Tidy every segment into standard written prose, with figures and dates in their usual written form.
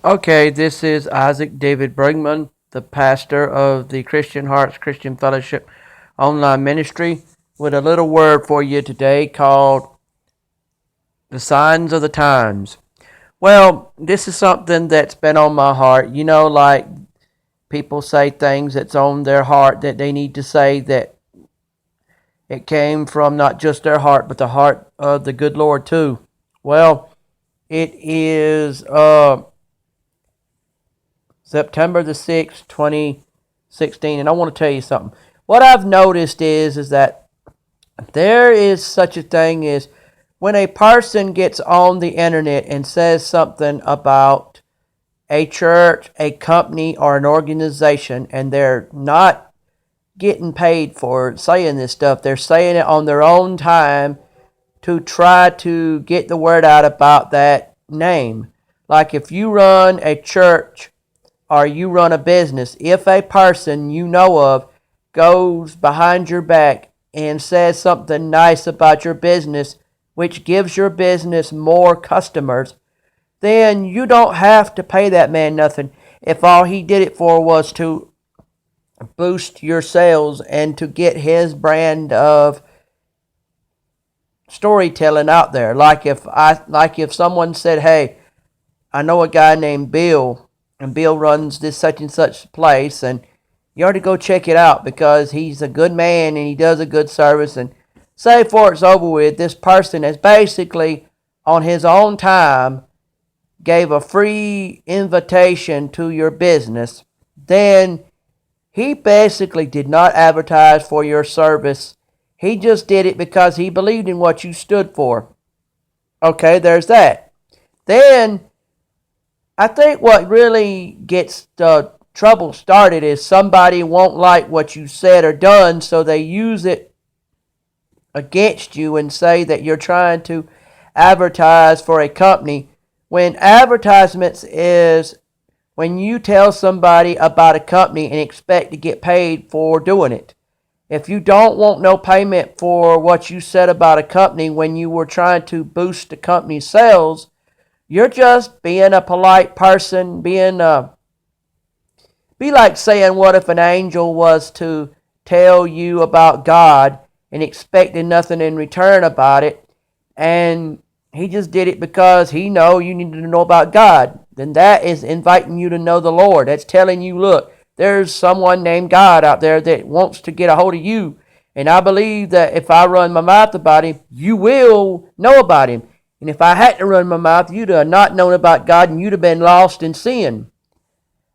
Okay, this is Isaac David Brigman, the pastor of the Christian Hearts Christian Fellowship online ministry, with a little word for you today called The Signs of the Times. Well, this is something that's been on my heart. You know, like people say things that's on their heart that they need to say, that it came from not just their heart, but the heart of the good Lord too. Well, it is September the 6th, 2016, and I want to tell you something. What I've noticed is that there is such a thing as when a person gets on the internet and says something about a church, a company, or an organization, and they're not getting paid for saying this stuff. They're saying it on their own time to try to get the word out about that name. Like if you run a church or you run a business, if a person you know of goes behind your back and says something nice about your business, which gives your business more customers, then you don't have to pay that man nothing if all he did it for was to boost your sales and to get his brand of storytelling out there. Like if someone said, "Hey, I know a guy named Bill, and Bill runs this such and such place, and you ought to go check it out because he's a good man and he does a good service." And say before it's over with, this person has basically, on his own time, gave a free invitation to your business. Then he basically did not advertise for your service. He just did it because he believed in what you stood for. Okay, there's that. Then I think what really gets the trouble started is somebody won't like what you said or done, so they use it against you and say that you're trying to advertise for a company, when advertisements is when you tell somebody about a company and expect to get paid for doing it. If you don't want no payment for what you said about a company when you were trying to boost the company's sales, you're just being a polite person, be like saying, what if an angel was to tell you about God and expected nothing in return about it, and he just did it because he know you needed to know about God? Then that is inviting you to know the Lord. That's telling you, look, there's someone named God out there that wants to get a hold of you. And I believe that if I run my mouth about him, you will know about him. And if I hadn't run my mouth, you'd have not known about God and you'd have been lost in sin.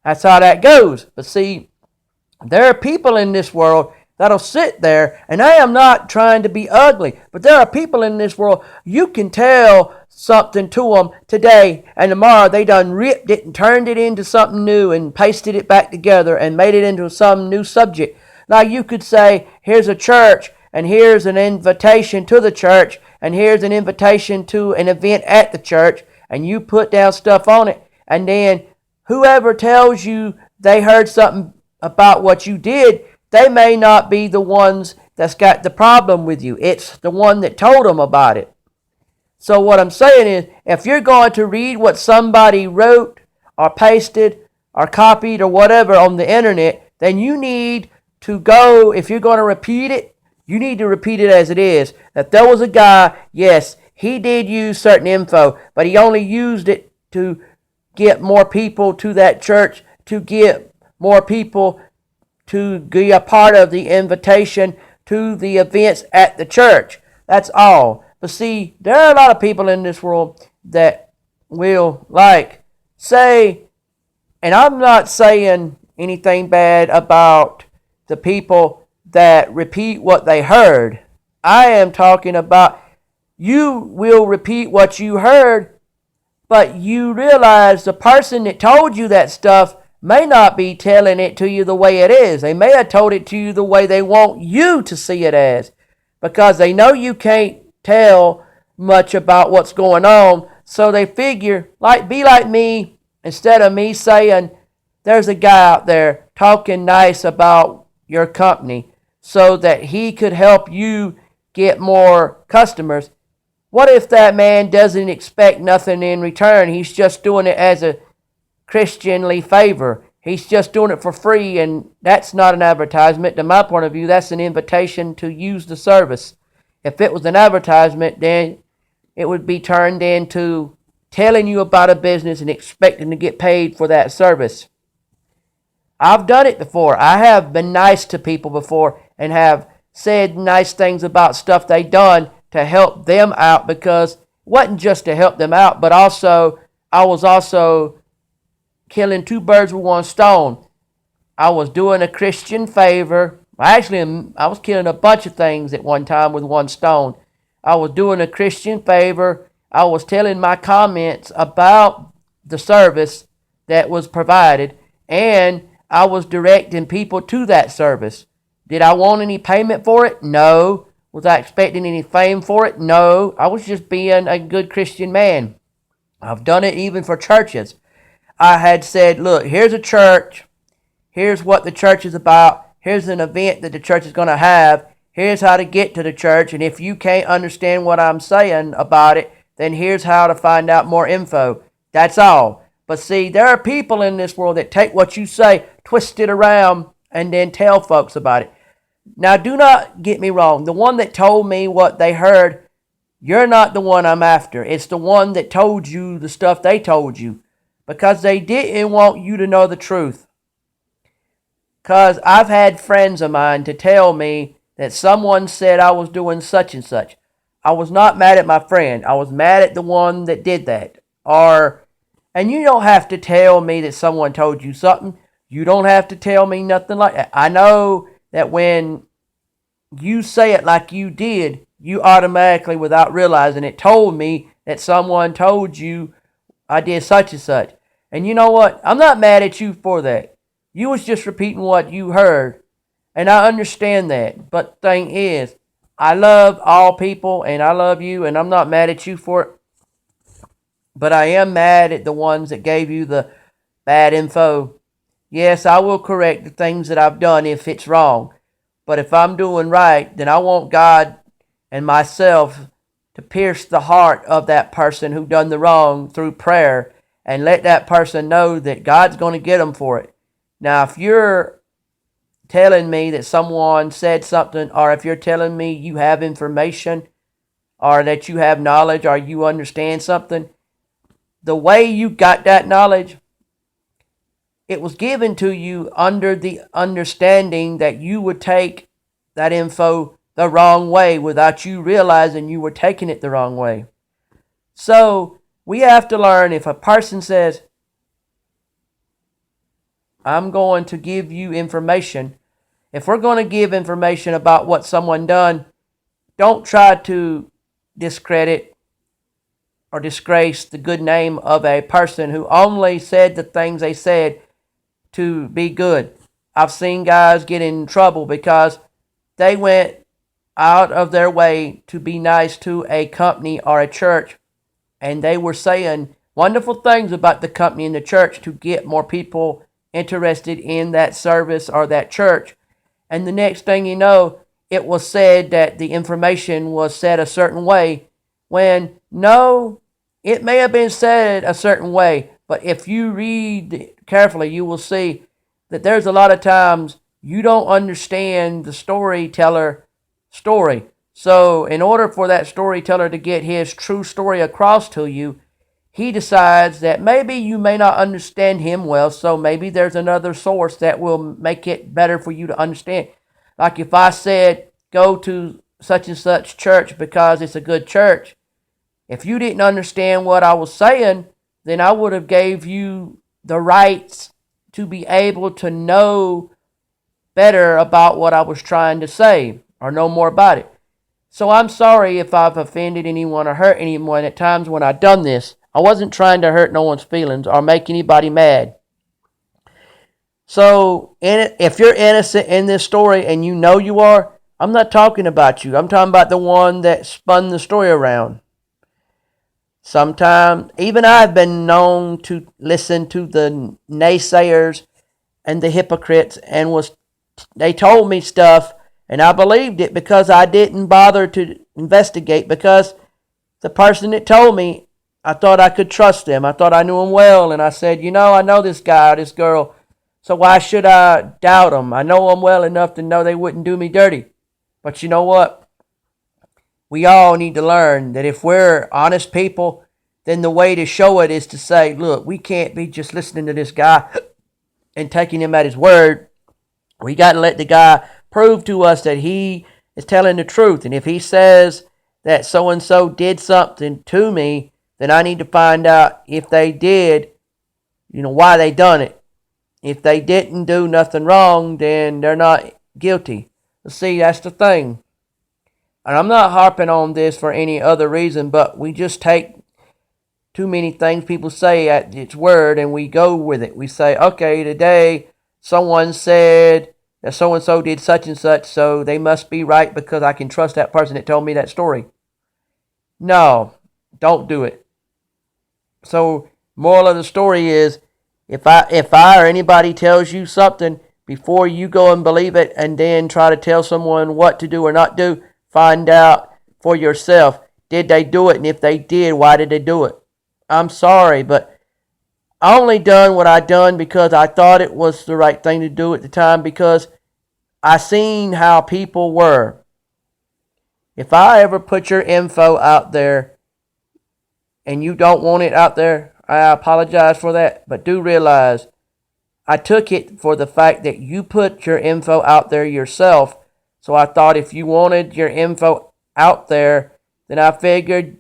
That's how that goes. But see, there are people in this world that'll sit there, and I am not trying to be ugly, but there are people in this world, you can tell something to them today, and tomorrow they done ripped it and turned it into something new and pasted it back together and made it into some new subject. Now you could say, here's a church, and here's an invitation to the church, and here's an invitation to an event at the church, and you put down stuff on it, and then whoever tells you they heard something about what you did, they may not be the ones that's got the problem with you. It's the one that told them about it. So what I'm saying is, if you're going to read what somebody wrote or pasted or copied or whatever on the internet, then you need to go, if you're going to repeat it, you need to repeat it as it is. That there was a guy, yes, he did use certain info, but he only used it to get more people to that church, to get more people to be a part of the invitation to the events at the church. That's all. But see, there are a lot of people in this world that will say, and I'm not saying anything bad about the people that repeat what they heard. I am talking about, you will repeat what you heard, but you realize the person that told you that stuff may not be telling it to you the way it is. They may have told it to you the way they want you to see it as, because they know you can't tell much about what's going on. So they figure, be like me, instead of me saying, there's a guy out there talking nice about your company so that he could help you get more customers. What if that man doesn't expect nothing in return? He's just doing it as a Christianly favor. He's just doing it for free, and that's not an advertisement. To my point of view, that's an invitation to use the service. If it was an advertisement, then it would be turned into telling you about a business and expecting to get paid for that service. I've done it before. I have been nice to people before and have said nice things about stuff they done to help them out, because it wasn't just to help them out, but also I was also killing two birds with one stone. I was doing a Christian favor. Actually, I was killing a bunch of things at one time with one stone. I was doing a Christian favor. I was telling my comments about the service that was provided, and I was directing people to that service. Did I want any payment for it? No. Was I expecting any fame for it? No. I was just being a good Christian man. I've done it even for churches. I had said, look, here's a church. Here's what the church is about. Here's an event that the church is going to have. Here's how to get to the church. And if you can't understand what I'm saying about it, then here's how to find out more info. That's all. But see, there are people in this world that take what you say, twist it around, and then tell folks about it. Now, do not get me wrong. The one that told me what they heard, you're not the one I'm after. It's the one that told you the stuff they told you, because they didn't want you to know the truth. Because I've had friends of mine to tell me that someone said I was doing such and such. I was not mad at my friend. I was mad at the one that did that. And you don't have to tell me that someone told you something. You don't have to tell me nothing like that. I know that when you say it like you did, you automatically, without realizing it, told me that someone told you I did such and such. And you know what? I'm not mad at you for that. You was just repeating what you heard. And I understand that. But the thing is, I love all people and I love you, and I'm not mad at you for it. But I am mad at the ones that gave you the bad info. Yes, I will correct the things that I've done if it's wrong. But if I'm doing right, then I want God and myself to pierce the heart of that person who done the wrong through prayer, and let that person know that God's going to get them for it. Now, if you're telling me that someone said something, or if you're telling me you have information, or that you have knowledge, or you understand something, the way you got that knowledge, it was given to you under the understanding that you would take that info the wrong way without you realizing you were taking it the wrong way. So we have to learn, if a person says, I'm going to give you information, if we're going to give information about what someone done, don't try to discredit or disgrace the good name of a person who only said the things they said to be good. I've seen guys get in trouble because they went out of their way to be nice to a company or a church, and they were saying wonderful things about the company and the church to get more people interested in that service or that church. And the next thing you know, it was said that the information was said a certain way, when no, it may have been said a certain way, but if you read carefully, you will see that there's a lot of times you don't understand the storyteller story. So in order for that storyteller to get his true story across to you, he decides that maybe you may not understand him well, so maybe there's another source that will make it better for you to understand. Like if I said, go to such and such church because it's a good church, if you didn't understand what I was saying, then I would have gave you the rights to be able to know better about what I was trying to say or know more about it. So I'm sorry if I've offended anyone or hurt anyone at times when I've done this. I wasn't trying to hurt no one's feelings or make anybody mad. So if you're innocent in this story and you know you are, I'm not talking about you. I'm talking about the one that spun the story around. Sometimes, even I've been known to listen to the naysayers and the hypocrites, and they told me stuff, and I believed it because I didn't bother to investigate, because the person that told me I thought I could trust them. I thought I knew them well. And I said, I know this guy or this girl. So why should I doubt them? I know them well enough to know they wouldn't do me dirty. But you know what? We all need to learn that if we're honest people, then the way to show it is to say, look, we can't be just listening to this guy and taking him at his word. We got to let the guy prove to us that he is telling the truth. And if he says that so-and-so did something to me, then I need to find out if they did, why they done it. If they didn't do nothing wrong, then they're not guilty. See, that's the thing. And I'm not harping on this for any other reason, but we just take too many things people say at its word and we go with it. We say, okay, today someone said that so-and-so did such and such, so they must be right because I can trust that person that told me that story. No, don't do it. So, moral of the story is, if I or anybody tells you something, before you go and believe it and then try to tell someone what to do or not do, find out for yourself, did they do it? And if they did, why did they do it? I'm sorry, but I only done what I done because I thought it was the right thing to do at the time, because I seen how people were. If I ever put your info out there and you don't want it out there, I apologize for that. But do realize I took it for the fact that you put your info out there yourself. So I thought if you wanted your info out there, then I figured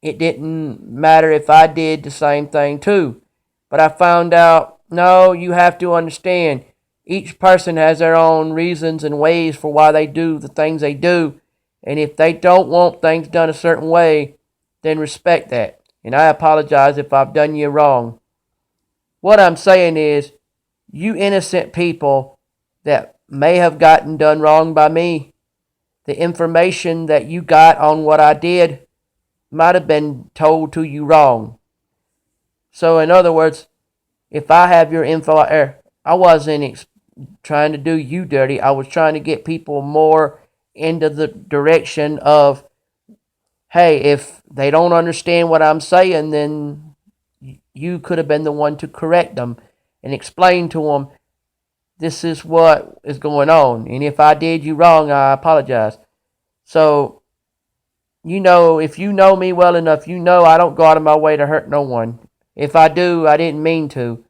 it didn't matter if I did the same thing too. But I found out, no, you have to understand, each person has their own reasons and ways for why they do the things they do. And if they don't want things done a certain way, then respect that. And I apologize if I've done you wrong. What I'm saying is, you innocent people that may have gotten done wrong by me, the information that you got on what I did might have been told to you wrong. So in other words, if I have your info out there, I wasn't trying to do you dirty. I was trying to get people more into the direction of, hey, if they don't understand what I'm saying, then you could have been the one to correct them and explain to them, this is what is going on. And if I did you wrong, I apologize. So, if you know me well enough, I don't go out of my way to hurt no one. If I do, I didn't mean to.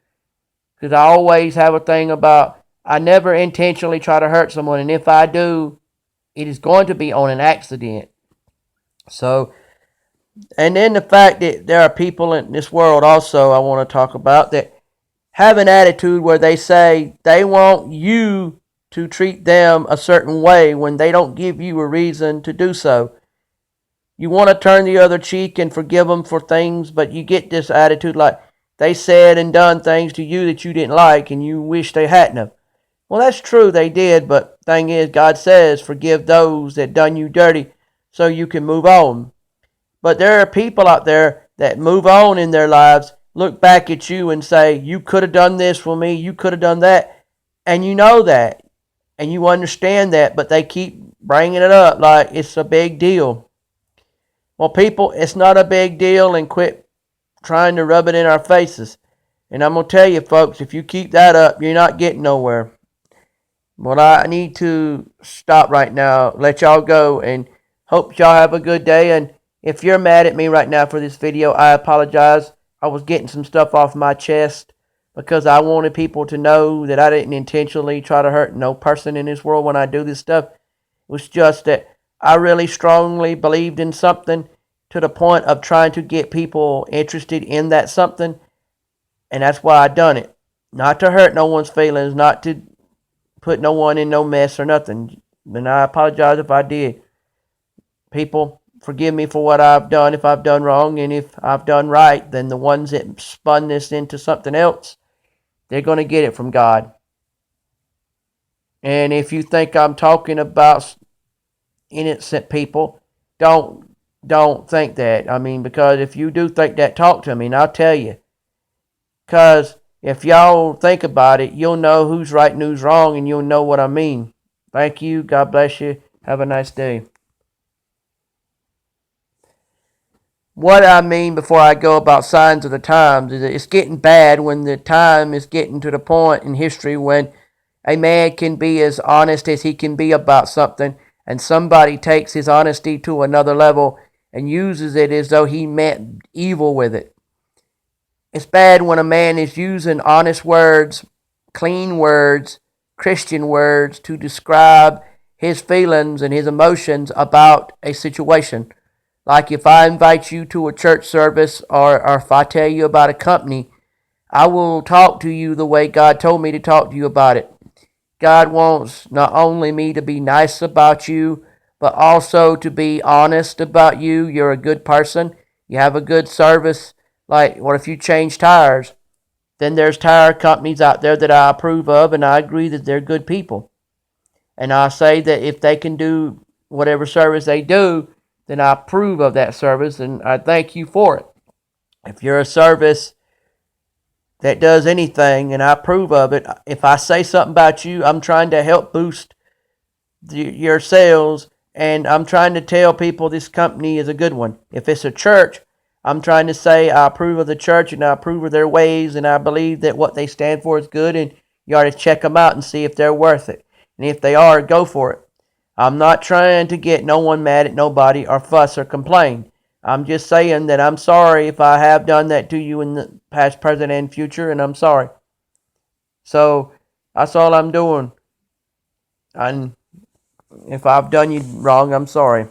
Because I always have a thing about, I never intentionally try to hurt someone. And if I do, it is going to be on an accident. So, and then the fact that there are people in this world also I want to talk about that have an attitude where they say they want you to treat them a certain way when they don't give you a reason to do so. You want to turn the other cheek and forgive them for things, but you get this attitude like they said and done things to you that you didn't like and you wish they hadn't have. Well, that's true, they did, but thing is, God says forgive those that done you dirty so you can move on. But there are people out there that move on in their lives, look back at you and say, you could have done this for me, you could have done that. And you know that. And you understand that, but they keep bringing it up like it's a big deal. Well, people, it's not a big deal, and quit trying to rub it in our faces. And I'm going to tell you, folks, if you keep that up, you're not getting nowhere. Well, I need to stop right now, let y'all go, and hope y'all have a good day. And if you're mad at me right now for this video, I apologize. I was getting some stuff off my chest because I wanted people to know that I didn't intentionally try to hurt no person in this world when I do this stuff. It was just that I really strongly believed in something to the point of trying to get people interested in that something. And that's why I done it. Not to hurt no one's feelings, not to put no one in no mess or nothing. And I apologize if I did. People, forgive me for what I've done if I've done wrong. And if I've done right, then the ones that spun this into something else, they're going to get it from God. And if you think I'm talking about innocent people, don't think that. I mean, because if you do think that, talk to me and I'll tell you. Because if y'all think about it, you'll know who's right and who's wrong, and you'll know what I mean. Thank you. God bless you. Have a nice day. What I mean before I go about signs of the times is that it's getting bad when the time is getting to the point in history when a man can be as honest as he can be about something, and somebody takes his honesty to another level and uses it as though he meant evil with it. It's bad when a man is using honest words, clean words, Christian words to describe his feelings and his emotions about a situation. Like if I invite you to a church service or if I tell you about a company, I will talk to you the way God told me to talk to you about it. God wants not only me to be nice about you, but also to be honest about you. You're a good person. You have a good service. Like, what if you change tires? Then there's tire companies out there that I approve of, and I agree that they're good people. And I say that if they can do whatever service they do, then I approve of that service, and I thank you for it. If you're a service that does anything and I approve of it, if I say something about you, I'm trying to help boost your sales, and I'm trying to tell people this company is a good one. If it's a church, I'm trying to say I approve of the church and I approve of their ways, and I believe that what they stand for is good, and you ought to check them out and see if they're worth it. And if they are, go for it. I'm not trying to get no one mad at nobody or fuss or complain. I'm just saying that I'm sorry if I have done that to you in the past, present, and future, and I'm sorry. So that's all I'm doing. And if I've done you wrong, I'm sorry.